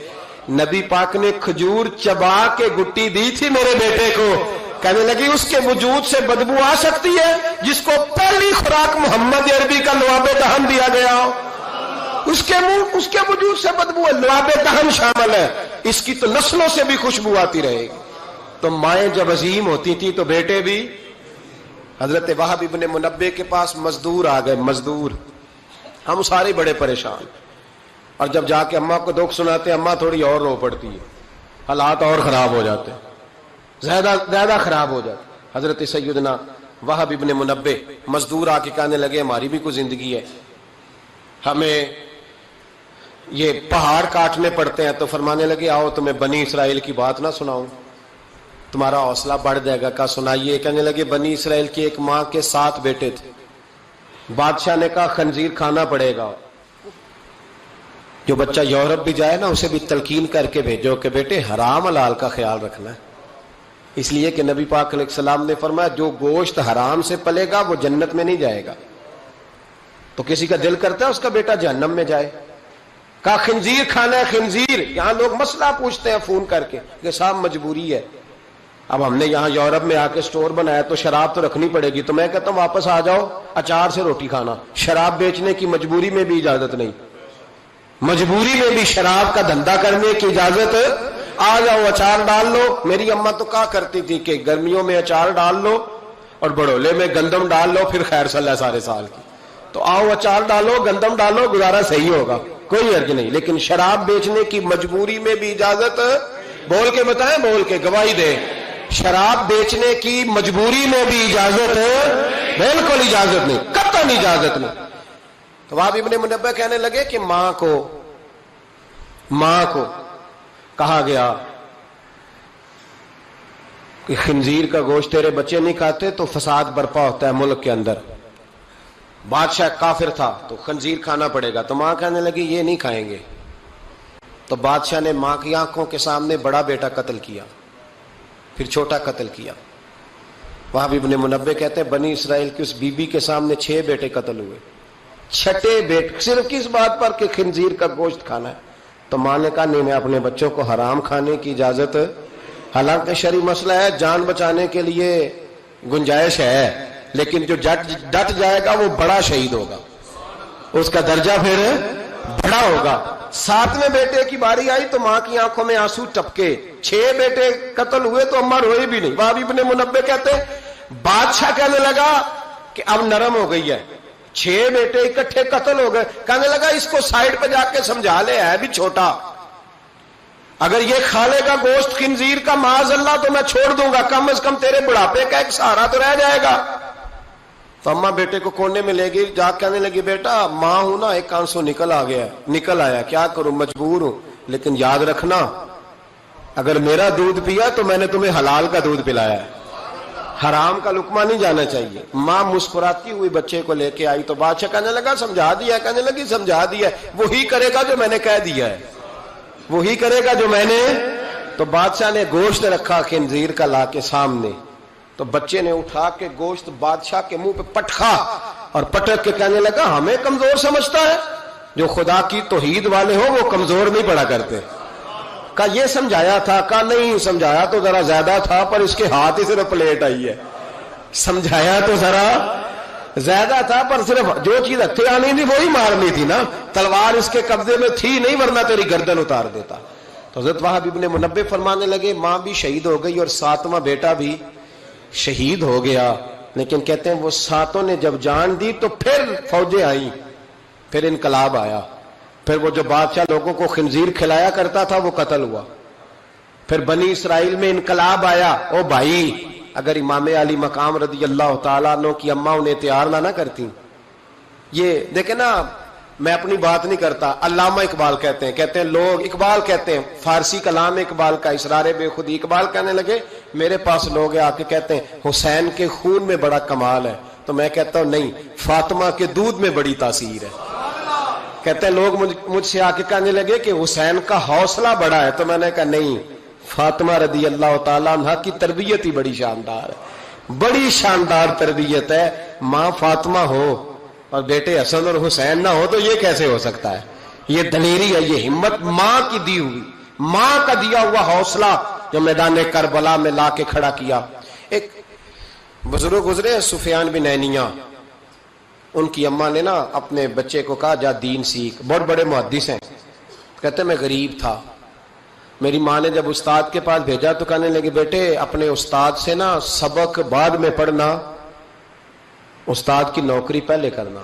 نبی پاک نے کھجور چبا کے گٹی دی تھی میرے بیٹے کو۔ کہنے لگی اس کے وجود سے بدبو آ سکتی ہے جس کو پہلی خوراک محمد عربی کا لعاب دہن دیا گیا ہو، اس کے وجود سے بدبو ہے، لعاب دہن شامل ہے، اس کی تو نسلوں سے بھی خوشبو آتی رہے گی۔ تو مائیں جب عظیم ہوتی تھی تو بیٹے بھی۔ حضرت وہب ابن منبع کے پاس مزدور آ گئے، مزدور، ہم سارے بڑے پریشان، اور جب جا کے اماں کو دکھ سناتے اماں تھوڑی اور رو پڑتی ہے، حالات اور خراب ہو جاتے، زیادہ خراب ہو جاتے۔ حضرت سیدنا وہب ابن منبع مزدور آ کے کہنے لگے ہماری بھی کوئی زندگی ہے، ہمیں یہ پہاڑ کاٹنے پڑتے ہیں۔ تو فرمانے لگے آؤ تمہیں بنی اسرائیل کی بات نہ سناؤں، تمہارا حوصلہ بڑھ جائے گا۔ کہا سنائیے۔ کہنے لگے بنی اسرائیل کی ایک ماں کے 7 بیٹے تھے، بادشاہ نے کہا خنزیر کھانا پڑے گا، جو بچہ یورپ بھی جائے نا اسے بھی تلقین کر کے بھیجو کہ بیٹے حرام حلال کا خیال رکھنا ہے، اس لیے کہ نبی پاک علیہ السلام نے فرمایا جو گوشت حرام سے پلے گا وہ جنت میں نہیں جائے گا۔ تو کسی کا دل کرتا ہے اس کا بیٹا جہنم میں جائے؟ کہا خنزیر کھانا ہے، خنزیر۔ یہاں لوگ مسئلہ پوچھتے ہیں فون کر کے کہ صاحب مجبوری ہے، اب ہم نے یہاں یورپ میں آ کے سٹور بنایا تو شراب تو رکھنی پڑے گی، تو میں کہتا ہوں واپس آ جاؤ اچار سے روٹی کھانا، شراب بیچنے کی مجبوری میں بھی اجازت نہیں، مجبوری میں بھی شراب کا دھندا کرنے کی اجازت۔ آ جاؤ اچار ڈال لو۔ میری اماں تو کہا کرتی تھی کہ گرمیوں میں اچار ڈال لو اور بڑولے میں گندم ڈال لو، پھر خیر صلی اللہ سارے سال کی۔ تو آؤ اچار ڈالو، گندم ڈالو، گزارا صحیح ہوگا، کوئی حرج نہیں، لیکن شراب بیچنے کی مجبوری میں بھی اجازت۔ بول کے بتائیں، بول کے گواہی دیں، شراب بیچنے کی مجبوری میں بھی اجازت ہے؟ بالکل اجازت نہیں، قطعاً اجازت نہیں۔ تو وہب ابن منبع کہنے لگے کہ ماں کو کہا گیا کہ خنزیر کا گوشت تیرے بچے نہیں کھاتے تو فساد برپا ہوتا ہے ملک کے اندر۔ بادشاہ کافر تھا تو خنزیر کھانا پڑے گا، تو ماں کہنے لگی یہ نہیں کھائیں گے۔ تو بادشاہ نے ماں کی آنکھوں کے سامنے بڑا بیٹا قتل کیا، پھر چھوٹا قتل کیا۔ وہب ابن منبع کہتے ہیں بنی اسرائیل کی اس بی بی کے سامنے 6 بیٹے قتل ہوئے، 6ٹے بیٹے صرف کس بات پر کہ خنزیر کا گوشت کھانا ہے۔ تو ماں نے کہا نہیں، میں اپنے بچوں کو حرام کھانے کی اجازت، حالانکہ شرعی مسئلہ ہے، جان بچانے کے لیے گنجائش ہے، لیکن جو ڈٹ جائے گا وہ بڑا شہید ہوگا، اس کا درجہ پھر بڑا ہوگا۔ 7ویں بیٹے کی باری آئی تو ماں کی آنکھوں میں آنسو ٹپکے، 6 بیٹے قتل ہوئے تو اماں روئی بھی نہیں۔ وہب ابن منبع کہتے بادشاہ کہنے لگا کہ اب نرم ہو گئی ہے، 6 بیٹے اکٹھے قتل ہو گئے، کہنے لگا اس کو سائڈ پہ جا کے سمجھا لے، ہے بھی چھوٹا، اگر یہ کھا لے گا گوشت خنزیر کا معاذ اللہ تو میں چھوڑ دوں گا، کم از کم تیرے بڑھاپے کا ایک سہارا تو رہ جائے گا۔ تو اماں بیٹے کو کونے میں لے گئی، جا کہنے لگی بیٹا ماں ہوں نا، ایک آنسو نکل آیا، کیا کروں، مجبور ہوں، لیکن یاد رکھنا اگر میرا دودھ پیا تو میں نے تمہیں حلال کا دودھ پلایا ہے، حرام کا لقمہ نہیں جانا چاہیے. ماں مسکراتی ہوئی بچے کو لے کے آئی تو بادشاہ کہنے لگا سمجھا دیا. کہنے لگی سمجھا دیا ہے, وہی کرے گا جو میں نے کہہ دیا ہے, وہی کرے گا جو میں نے. تو بادشاہ نے گوشت رکھا خنزیر کا لا کے سامنے, تو بچے نے اٹھا کے گوشت بادشاہ کے منہ پہ پٹکا اور پٹک کے کہنے لگا ہمیں کمزور سمجھتا ہے, جو خدا کی توحید والے ہو وہ کمزور نہیں پڑا کرتے. کہا یہ سمجھایا تھا. کہا نہیں, سمجھایا تو ذرا زیادہ تھا پر اس کے ہاتھ ہی صرف پلیٹ آئی ہے. سمجھایا تو ذرا زیادہ تھا پر صرف جو چیز ہتھے آنی تھی وہی مارنی تھی نا, تلوار اس کے قبضے میں تھی نہیں ورنہ تیری گردن اتار دیتا. تو حضرت وہب ابن منبہ فرمانے لگے ماں بھی شہید ہو گئی اور ساتواں بیٹا بھی شہید ہو گیا, لیکن کہتے ہیں وہ ساتوں نے جب جان دی تو پھر فوجیں آئیں, پھر انقلاب آیا. پھر وہ جو بادشاہ لوگوں کو خنزیر کھلایا کرتا تھا وہ قتل ہوا. پھر بنی اسرائیل میں انقلاب آیا. او بھائی, اگر امام علی مقام رضی اللہ تعالیٰ عنہ کی اماں انہیں تیار نہ کرتی. یہ دیکھیں نا, میں اپنی بات نہیں کرتا, علامہ اقبال کہتے ہیں لوگ, اقبال کہتے ہیں فارسی کلام اقبال کا اسرار بے خودی, اقبال کہنے لگے میرے پاس لوگ آ کے کہتے ہیں حسین کے خون میں بڑا کمال ہے, تو میں کہتا ہوں نہیں, فاطمہ کے دودھ میں بڑی تاثیر ہے. کہتے ہیں لوگ مجھ سے آ کے کہنے لگے کہ حسین کا حوصلہ بڑا ہے, تو میں نے کہا نہیں, فاطمہ رضی اللہ تعالیٰ عنہ کی تربیت ہی بڑی شاندار ہے, بڑی شاندار تربیت ہے. ماں فاطمہ ہو اور بیٹے حسن اور حسین نہ ہو تو یہ کیسے ہو سکتا ہے؟ یہ دلیری ہے, یہ ہمت ماں کی دی ہوئی, ماں کا دیا ہوا حوصلہ جو میدان کربلا میں لا کے کھڑا کیا. ایک بزرگ گزرے سفیان بن عینیہ, ان کی اماں نے نا اپنے بچے کو کہا جا دین سیکھ. بہت بڑے محدث ہیں, کہتے میں غریب تھا, میری ماں نے جب استاد کے پاس بھیجا تو کہنے لگے بیٹے اپنے استاد سے نا سبق بعد میں پڑھنا, استاد کی نوکری پہلے کرنا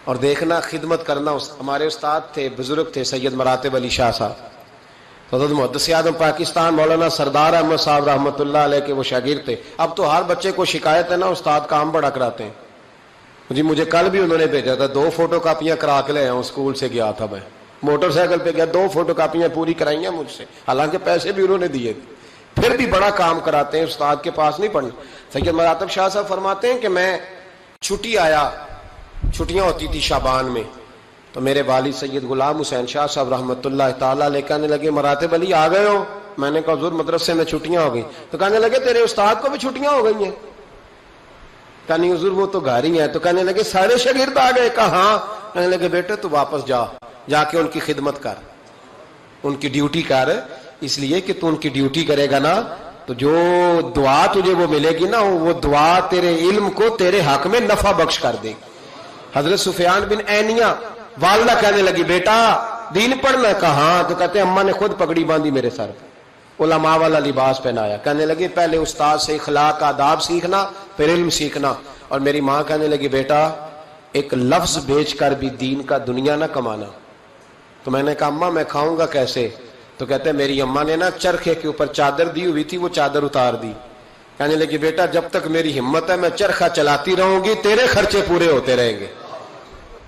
اور دیکھنا خدمت کرنا. ہمارے استاد تھے, بزرگ تھے, سید مراتب علی شاہ صاحب, حضرت محدث اعظم پاکستان مولانا سردار احمد صاحب رحمۃ اللہ علیہ کے وہ شاگرد تھے. اب تو ہر بچے کو شکایت ہے نا استاد کام بڑا کراتے ہیں. جی مجھے کل بھی انہوں نے بھیجا تھا, 2 فوٹو کاپیاں کرا کے لے آؤں, اسکول سے گیا تھا میں, موٹر سائیکل پہ گیا, 2 فوٹو کاپیاں پوری کرائی ہیں مجھ سے, حالانکہ پیسے بھی انہوں نے دیے تھے, پھر بھی بڑا کام کراتے ہیں, استاد کے پاس نہیں پڑھنا. سید مراتب شاہ صاحب فرماتے ہیں کہ میں چھٹی آیا, چھٹیاں ہوتی تھی شعبان میں, تو میرے والد سید غلام حسین شاہ صاحب رحمۃ اللہ تعالیٰ علیہ کہنے لگے مراتب علی آ گئے ہو؟ میں نے کہا حضور مدرسے میں چھٹیاں ہو گئی. تو کہنے لگے تیرے استاد کو بھی چھٹیاں ہو گئی ہیں؟ کہا نہیں حضور وہ تو گھر ہی ہے. تو کہنے لگے سارے شاگرد آ گئے؟ کہا ہاں. کہنے لگے بیٹے تو واپس جا کے ان کی خدمت کر, ان کی ڈیوٹی کر, اس لیے کہ تو ان کی ڈیوٹی کرے گا نا تو جو دعا تجھے وہ ملے گی نا, وہ دعا تیرے علم کو تیرے حق میں نفع بخش کر دے گی. حضرت سفیان بن عینیہ والدہ کہنے لگی بیٹا دین پڑھنا؟ کہا ہاں. تو کہتے ہیں اماں نے خود پگڑی باندھی میرے سر پہ, علماء والا لباس پہنایا. کہنے لگے پہلے استاد سے اخلاق آداب سیکھنا, پھر علم سیکھنا. اور میری ماں کہنے لگی بیٹا ایک لفظ بیچ کر بھی دین کا دنیا نہ کمانا. تو میں نے کہا اماں میں کھاؤں گا کیسے؟ تو کہتے ہیں میری اماں نے نا چرخے کے اوپر چادر دی ہوئی تھی, وہ چادر اتار دی. کہنے لگی بیٹا جب تک میری ہمت ہے میں چرخہ چلاتی رہوں گی, تیرے خرچے پورے ہوتے رہیں گے.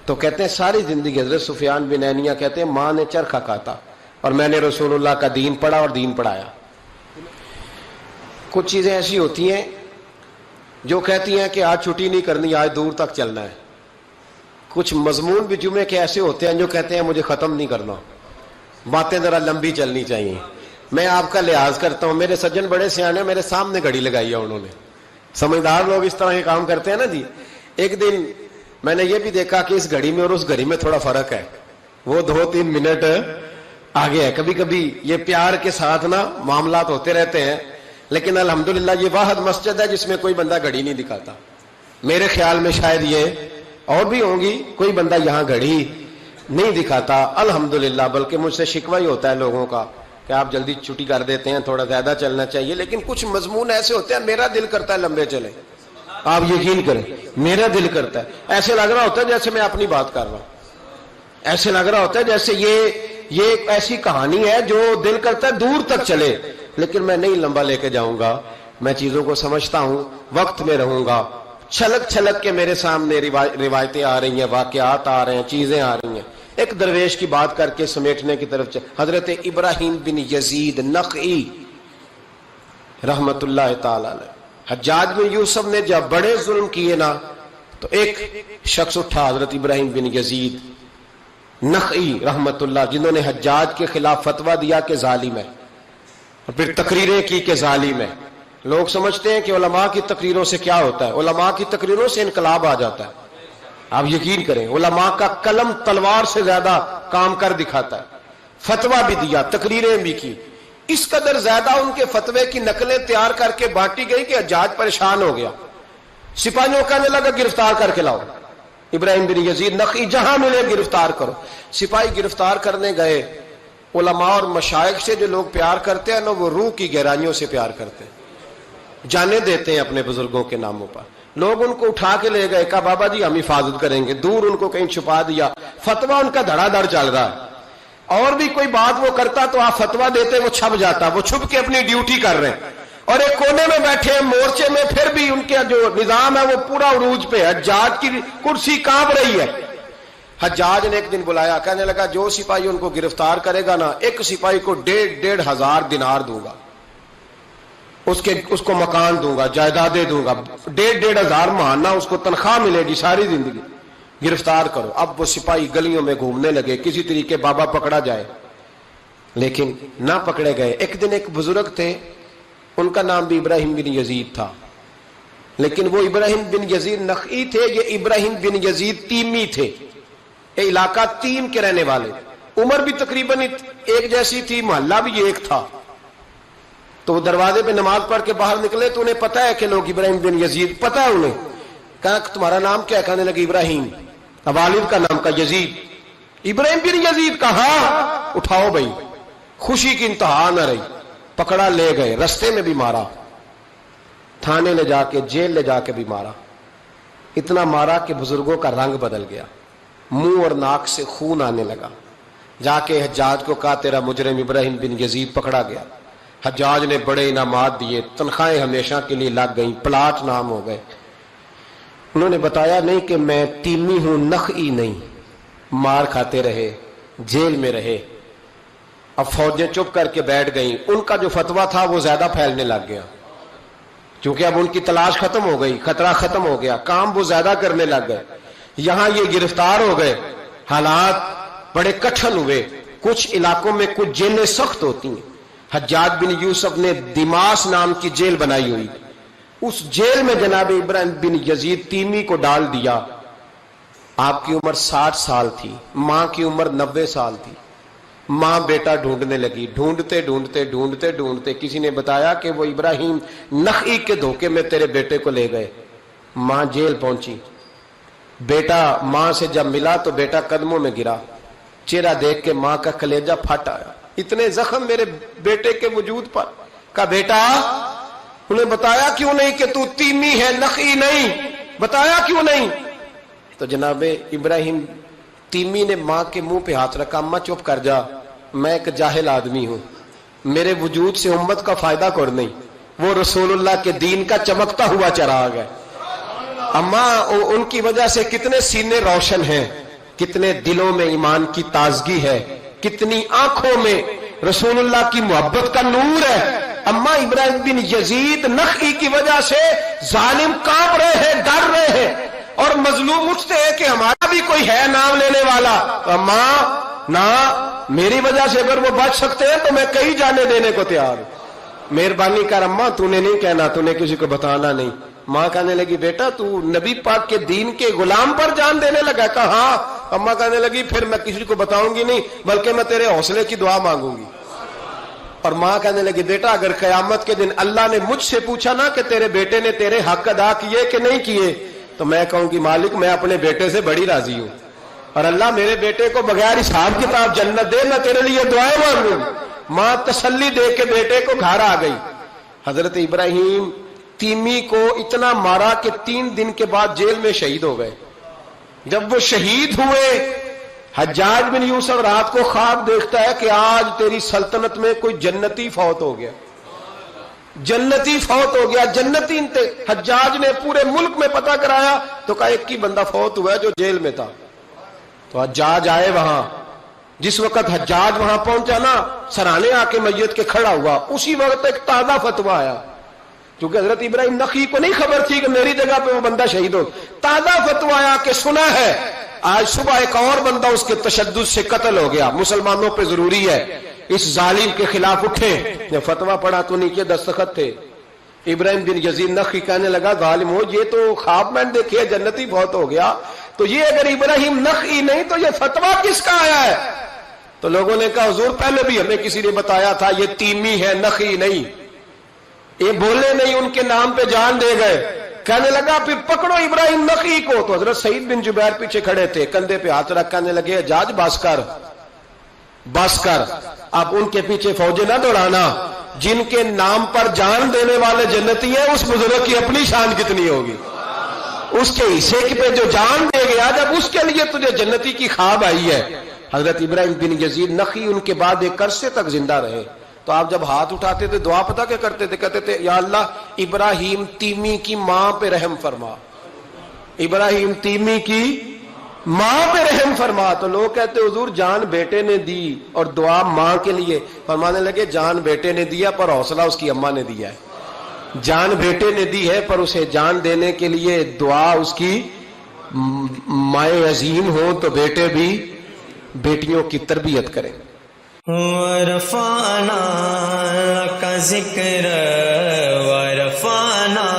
تو کہتے ہیں ساری زندگی حضرت سفیان بن عینیہ کہتے ہیں ماں نے چرخہ کاتا اور میں نے رسول اللہ کا دین پڑھا اور دین پڑھایا. کچھ چیزیں ایسی ہوتی ہیں جو کہتی ہیں کہ آج چھٹی نہیں کرنی, آج دور تک چلنا ہے. کچھ مضمون بھی جمعے کے ایسے ہوتے ہیں جو کہتے ہیں مجھے ختم نہیں کرنا, باتیں ذرا لمبی چلنی چاہیے. میں آپ کا لحاظ کرتا ہوں, میرے سجن بڑے سیانے, میرے سامنے گھڑی لگائی ہے انہوں نے, سمجھدار لوگ اس طرح کے کام کرتے ہیں نا جی. ایک دن میں نے یہ بھی دیکھا کہ اس گھڑی میں اور اس گھڑی میں تھوڑا فرق ہے, وہ 2-3 منٹ آگے ہے. کبھی کبھی یہ پیار کے ساتھ نا معاملات ہوتے رہتے ہیں, لیکن الحمدللہ یہ واحد مسجد ہے جس میں کوئی بندہ گھڑی نہیں دکھاتا. میرے خیال میں شاید یہ اور بھی ہوں گی, کوئی بندہ یہاں گھڑی نہیں دکھاتا الحمدللہ. بلکہ مجھ سے شکوہ ہی ہوتا ہے لوگوں کا کہ آپ جلدی چھٹی کر دیتے ہیں, تھوڑا زیادہ چلنا چاہیے. لیکن کچھ مضمون ایسے ہوتے ہیں میرا دل کرتا ہے لمبے چلیں, آپ یقین کریں میرا دل کرتا ہے. ایسے لگ رہا ہوتا ہے جیسے میں اپنی بات کر رہا ہوں, ایسے لگ رہا ہوتا ہے جیسے یہ ایک ایسی کہانی ہے جو دل کرتا ہے دور تک چلے, لیکن میں نہیں لمبا لے کے جاؤں گا. میں چیزوں کو سمجھتا ہوں, وقت میں رہوں گا. چھلک چھلک کے میرے سامنے روایتیں آ رہی ہیں, واقعات آ رہے ہیں, چیزیں آ رہی ہیں. ایک درویش کی بات کر کے سمیٹنے کی طرف حضرت ابراہیم بن یزید نخعی رحمت اللہ تعالی علیہ, حجاج بن یوسف نے جب بڑے ظلم کیے نا تو ایک شخص اٹھا حضرت ابراہیم بن یزید نخعی رحمت اللہ، جنہوں نے حجاج کے خلاف فتویٰ دیا کہ ظالم ہے، اور پھر تقریریں کی کہ ظالم ہے۔ لوگ سمجھتے ہیں کہ علماء کی تقریروں سے کیا ہوتا ہے، علماء کی تقریروں سے انقلاب آ جاتا ہے۔ آپ یقین کریں، علماء کا قلم تلوار سے زیادہ کام کر دکھاتا ہے۔ فتویٰ بھی دیا، تقریریں بھی کی، اس قدر زیادہ ان کے فتوے کی نقلیں تیار کر کے بانٹی گئی کہ حجاج پریشان ہو گیا۔ سپاہیوں کہنے لگا گرفتار کر کے لاؤ ابراہیم بن یزید نخعی، جہاں ملے گرفتار کرو۔ سپاہی گرفتار کرنے گئے۔ علماء اور مشائخ سے جو لوگ پیار کرتے ہیں نا، وہ روح کی گہرائیوں سے پیار کرتے ہیں، جانے دیتے ہیں اپنے بزرگوں کے ناموں پر۔ لوگ ان کو اٹھا کے لے گئے، کہا بابا جی ہم حفاظت کریں گے، دور ان کو کہیں چھپا دیا۔ فتویٰ ان کا دھڑا دھڑ چل رہا ہے، اور بھی کوئی بات وہ کرتا تو آپ فتویٰ دیتے، وہ چھپ جاتا، وہ چھپ کے اپنی ڈیوٹی کر رہے ہیں، اور ایک کونے میں بیٹھے ہیں مورچے میں، پھر بھی ان کا جو نظام ہے وہ پورا عروج پہ ہے، حجاج کی کرسی کانپ رہی ہے۔ حجاج نے ایک دن بلایا، کہنے لگا جو سپاہی ان کو گرفتار کرے گا نا، ایک سپاہی کو 1,500 دینار دوں گا، اس کو مکان دوں گا، جائیدادیں دوں گا، 1,500 ماہانہ اس کو تنخواہ ملے گی ساری زندگی، گرفتار کرو۔ اب وہ سپاہی گلیوں میں گھومنے لگے، کسی طریقے بابا پکڑا جائے، لیکن نہ پکڑے گئے۔ ایک دن ایک بزرگ تھے، ان کا نام بھی ابراہیم بن یزید تھا، لیکن وہ ابراہیم بن یزید نخعی تھے، یہ ابراہیم بن یزید تیمی تھے، یہ علاقہ تیم کے رہنے والے، عمر بھی تقریباً ایک جیسی تھی، محلہ بھی ایک تھا۔ تو وہ دروازے پہ نماز پڑھ کے باہر نکلے تو انہیں پتا ہے کہ لوگ ابراہیم بن یزید، پتا ہے انہیں، کہا تمہارا نام کیا ہے؟ کہنے لگے ابراہیم، والد کا نام کا یزید۔ ابراہیم بن یزید کہا اٹھاؤ بھائی، خوشی کی انتہا نہ رہی، پکڑا لے گئے، رستے میں بھی مارا، تھانے لے جا کے، جیل لے جا کے بھی مارا، اتنا مارا کہ بزرگوں کا رنگ بدل گیا، منہ اور ناک سے خون آنے لگا۔ جا کے حجاج کو کہا تیرا مجرم ابراہیم بن یزید پکڑا گیا۔ حجاج نے بڑے انعامات دیے، تنخواہیں ہمیشہ کے لیے لگ گئیں، پلاٹ نام ہو گئے۔ انہوں نے بتایا نہیں کہ میں تیمی ہوں، نخعی نہیں۔ مار کھاتے رہے، جیل میں رہے۔ اب فوجیں چپ کر کے بیٹھ گئیں، ان کا جو فتویٰ تھا وہ زیادہ پھیلنے لگ گیا، کیونکہ اب ان کی تلاش ختم ہو گئی، خطرہ ختم ہو گیا، کام وہ زیادہ کرنے لگ گئے۔ یہاں یہ گرفتار ہو گئے، حالات بڑے کٹھن ہوئے۔ کچھ علاقوں میں کچھ جیلیں سخت ہوتی ہیں۔ حجاج بن یوسف نے دماس نام کی جیل بنائی ہوئی، اس جیل میں جناب ابراہیم بن یزید تیمی کو ڈال دیا۔ آپ کی عمر 60 سال تھی، ماں کی عمر 90 سال تھی۔ ماں بیٹا ڈھونڈنے لگی، ڈھونڈتے ڈھونڈتے ڈھونڈتے ڈھونڈتے کسی نے بتایا کہ وہ ابراہیم نخعی کے دھوکے میں تیرے بیٹے کو لے گئے۔ ماں جیل پہنچی، بیٹا ماں سے جب ملا تو بیٹا قدموں میں گرا، چہرہ دیکھ کے ماں کا کلیجہ پھٹ آیا، اتنے زخم میرے بیٹے کے وجود پر۔ کہا بیٹا، انہیں بتایا کیوں نہیں کہ تو تیمی ہے، نخعی نہیں، بتایا کیوں نہیں؟ تو جناب ابراہیم تیمی نے ماں کے منہ پہ ہاتھ رکھا، اماں چپ کر جا، میں ایک جاہل آدمی ہوں، میرے وجود سے امت کا فائدہ کوئی نہیں، وہ رسول اللہ کے دین کا چمکتا ہوا چراغ ہے۔ اماں ان کی وجہ سے کتنے سینے روشن ہیں، کتنے دلوں میں ایمان کی تازگی ہے، کتنی آنکھوں میں رسول اللہ کی محبت کا نور ہے۔ اماں ابراہیم بن یزید نخعی کی وجہ سے ظالم کانپ رہے ہیں، ڈر رہے ہیں، اور مظلوم اٹھتے ہیں کہ ہمارا بھی کوئی ہے نام لینے والا۔ اماں نہ، میری وجہ سے اگر وہ بچ سکتے ہیں تو میں کئی جانے دینے کو تیار ہوں، مہربانی کر اماں، تو نے نہیں کہنا، تو نے کسی کو بتانا نہیں۔ ماں کہنے لگی بیٹا تو نبی پاک کے دین کے غلام پر جان دینے لگا؟ کہا ہاں۔ اماں کہنے لگی پھر میں کسی کو بتاؤں گی نہیں، بلکہ میں تیرے حوصلے کی دعا مانگوں گی۔ اور ماں کہنے لگی بیٹا اگر قیامت کے دن اللہ نے مجھ سے پوچھا نا کہ تیرے بیٹے نے تیرے حق ادا کیے کہ نہیں کیے، تو میں کہوں گی مالک میں اپنے بیٹے سے بڑی راضی ہوں، اور اللہ میرے بیٹے کو بغیر حساب کتاب جنت دے، میں تیرے لیے دعائیں مانگوں۔ ماں تسلی دے کے بیٹے کو گھر آ گئی۔ حضرت ابراہیم تیمی کو اتنا مارا کہ 3 دن کے بعد جیل میں شہید ہو گئے۔ جب وہ شہید ہوئے، حجاج بن یوسف رات کو خواب دیکھتا ہے کہ آج تیری سلطنت میں کوئی جنتی فوت ہو گیا، جنتی فوت ہو گیا، جنتی انتے۔ حجاج نے پورے ملک میں پتہ کرایا تو کہا ایک ہی بندہ فوت ہوا ہے جو جیل میں تھا۔ تو حجاج آئے وہاں، جس وقت حجاج وہاں پہنچا نا، سرانے آ کے میت کے کھڑا ہوا، اسی وقت ایک تازہ فتویٰ آیا کیونکہ حضرت ابراہیم نخعی کو نہیں خبر تھی کہ میری جگہ پہ وہ بندہ شہید ہو. تازہ فتویٰ آیا کہ سنا ہے آج صبح ایک اور بندہ اس کے تشدد سے قتل ہو گیا, مسلمانوں پہ ضروری ہے اس ظالم کے خلاف اٹھیں. جب فتویٰ پڑھا تو نیچے دستخط تھے. ابراہیم بن یزید نخعی کہنے لگا ظالم ہو, یہ تو خواب میں دیکھے جنتی بہت ہو گیا, تو یہ اگر ابراہیم نخعی نہیں تو یہ فتویٰ کس کا آیا ہے؟ تو لوگوں نے کہا حضور پہلے بھی ہمیں کسی نے بتایا تھا یہ تیمی ہے نخعی نہیں. یہ بولے نہیں, ان کے نام پہ جان دے گئے. کہنے لگا پھر پکڑو ابراہیم نخعی کو. تو حضرت سعید بن جبیر پیچھے کھڑے تھے, کندھے پہ ہاتھ رکھ کہنے لگے حجاج بس کر بس کر, اب ان کے پیچھے فوجیں نہ دوڑانا. جن کے نام پر جان دینے والے جنتی ہیں اس بزرگ کی اپنی شان کتنی ہوگی, اس کے حصے پہ جو جان دے گیا جب اس کے لیے تجھے جنتی کی خواب آئی ہے. حضرت ابراہیم بن یزید نخعی ان کے بعد ایک عرصے تک زندہ رہے. تو آپ جب ہاتھ اٹھاتے تھے دعا پتہ کیا کرتے تھے؟ کہتے تھے یا اللہ ابراہیم تیمی کی ماں پہ رحم فرما, ابراہیم تیمی کی ماں پہ رحم فرما. تو لوگ کہتے حضور جان بیٹے نے دی اور دعا ماں کے لیے. فرمانے لگے جان بیٹے نے دیا پر حوصلہ اس کی اماں نے دیا ہے. جان بیٹے نے دی ہے پر اسے جان دینے کے لیے دعا اس کی مائیں عظیم ہو تو بیٹے بھی بیٹیوں کی تربیت کریں. ورفعنا لك ذکر ورفعنا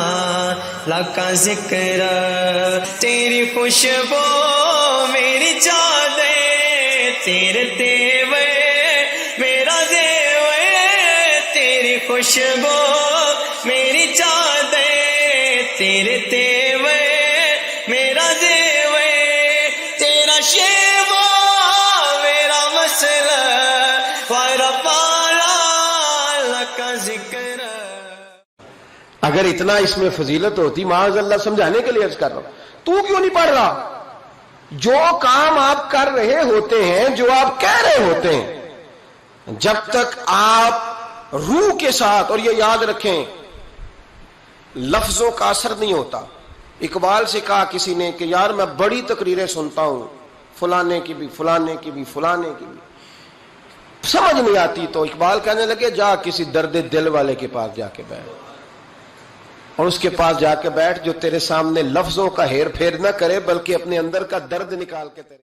لك ذکر, تیری خوشبو میری چادر تیرے تیوے میرا زیور, تیری خوشبو میری چادر تیرے تیوے میرا زیور, تیرا شیوا میرا مسئلہ ذکر. اگر اتنا اس میں فضیلت ہوتی, معاذ اللہ سمجھانے کے لیے عرض کر رہا ہوں, تو کیوں نہیں پڑھ رہا؟ جو کام آپ کر رہے ہوتے ہیں, جو آپ کہہ رہے ہوتے ہیں, جب تک آپ روح کے ساتھ, اور یہ یاد رکھیں لفظوں کا اثر نہیں ہوتا. اقبال سے کہا کسی نے کہ یار میں بڑی تقریریں سنتا ہوں, فلانے کی بھی فلانے کی بھی فلانے کی بھی, سمجھ نہیں آتی. تو اقبال کہنے لگے جا کسی درد دل والے کے پاس جا کے بیٹھ, اور اس کے پاس جا کے بیٹھ جو تیرے سامنے لفظوں کا ہیر پھیر نہ کرے بلکہ اپنے اندر کا درد نکال کے تیرے